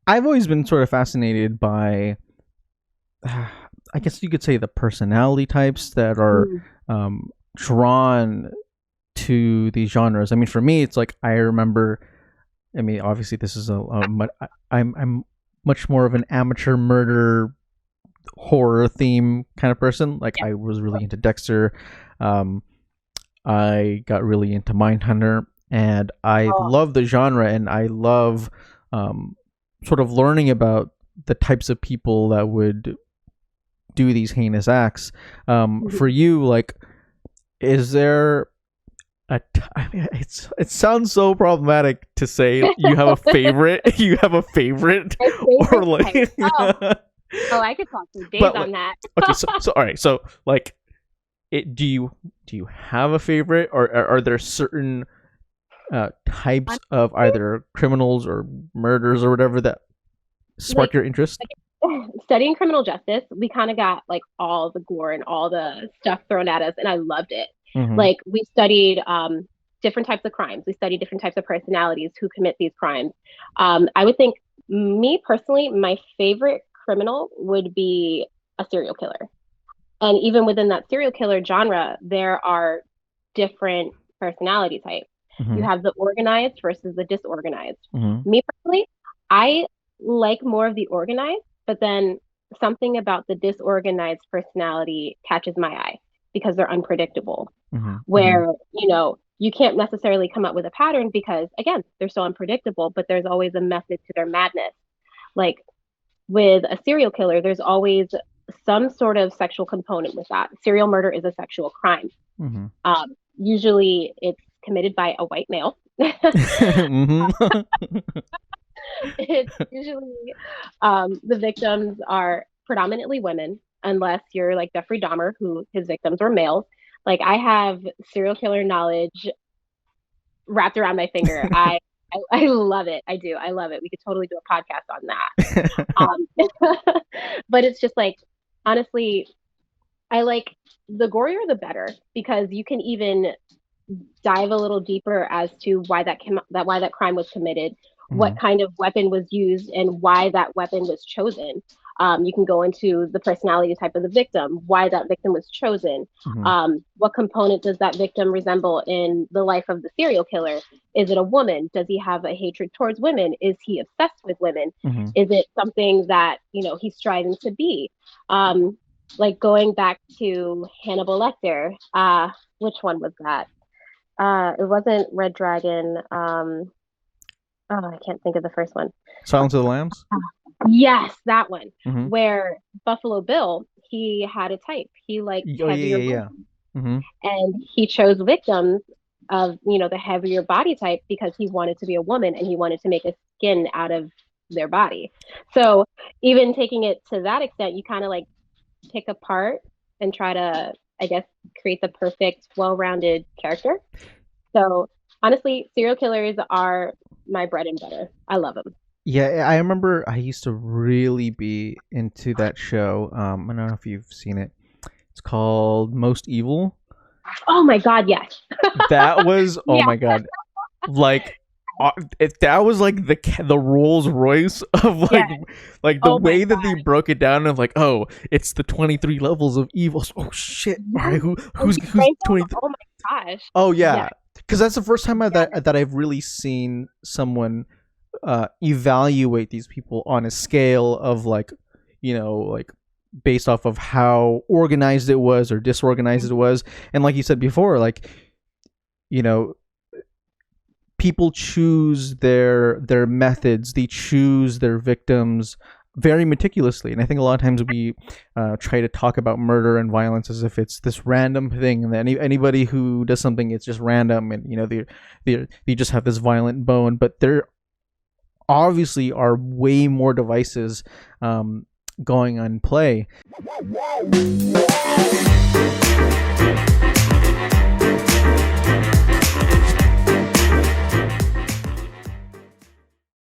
I've always been sort of fascinated by, I guess you could say, the personality types that are Mm. drawn to these genres. I mean, for me, it's like I remember. I mean, obviously, this is I'm much more of an amateur murder horror theme kind of person. Like Yeah. I was really into Dexter. Um, I got really into Mindhunter, and I Oh, love the genre, and I love um, sort of learning about the types of people that would do these heinous acts. For mhm. you, like, is there I mean, it sounds so problematic to say you have a favorite. You have a favorite, My or favorite type. like, Oh, I could talk for days but like, on that. okay, so all right, so like, it do you have a favorite, or are there certain types of Honestly, either criminals or murders or whatever that spark like your interest? studying criminal justice, we kind of got like all the gore and all the stuff thrown at us, and I loved it. Mm-hmm. Like we studied different types of crimes. We studied different types of personalities who commit these crimes. I would think, me personally, my favorite criminal would be a serial killer. And even within that serial killer genre, there are different personality types. You Mm-hmm. have the organized versus the disorganized. Mm-hmm. Me personally, I like more of the organized, but then something about the disorganized personality catches my eye because they're unpredictable. Mm-hmm. Where, you can't necessarily come up with a pattern because, again, they're so unpredictable, but there's always a method to their madness. Like with a serial killer, there's always some sort of sexual component with that. Serial murder is a sexual crime. Mm-hmm. Usually it's committed by a white male. Mm-hmm. It's usually the victims are predominantly women, unless you're like Jeffrey Dahmer, who his victims were males. Like I have serial killer knowledge wrapped around my finger. I love it. I do. I love it. We could totally do a podcast on that. But it's just like, honestly, I like the gorier the better because you can even dive a little deeper as to why that crime was committed, what Mm-hmm. kind of weapon was used, and why that weapon was chosen. You can go into the personality type of the victim, why that victim was chosen. Mm-hmm. What component does that victim resemble in the life of the serial killer? Is it a woman? Does he have a hatred towards women? Is he obsessed with women? Mm-hmm. Is it something that he's striving to be? Um, like going back to Hannibal Lecter, which one was that? It wasn't Red Dragon. Oh, I can't think of the first one. Silence of the Lambs. Yes, that one. Mm-hmm. Where Buffalo Bill, he had a type. He liked Oh, yeah, heavier yeah, women, yeah. Mm-hmm. and he chose victims of the heavier body type because he wanted to be a woman and he wanted to make a skin out of their body. So even taking it to that extent, you kind of like pick apart and try to, I guess, create the perfect, well-rounded character. So honestly, serial killers are my bread and butter. I love them. Yeah, I remember I used to really be into that show. I don't know if you've seen it. It's called Most Evil. Oh my God, yes. That was, oh Yeah. my god, like that was like the Rolls Royce of Yeah. like the Oh my way that they God. broke it down of like, oh, it's the 23 levels of evil. Oh shit! All right, Yes. And he who's framed them. 20? Oh my gosh. Oh Yes. yeah, because that's the first time Yes. that I've really seen someone evaluate these people on a scale of like, like based off of how organized it was or disorganized it Mhm. was. And like you said before, like, you know people choose their methods, they choose their victims very meticulously. And I think a lot of times we try to talk about murder and violence as if it's this random thing, and anybody who does something, it's just random, and they just have this violent bone. But there obviously are way more devices going on play.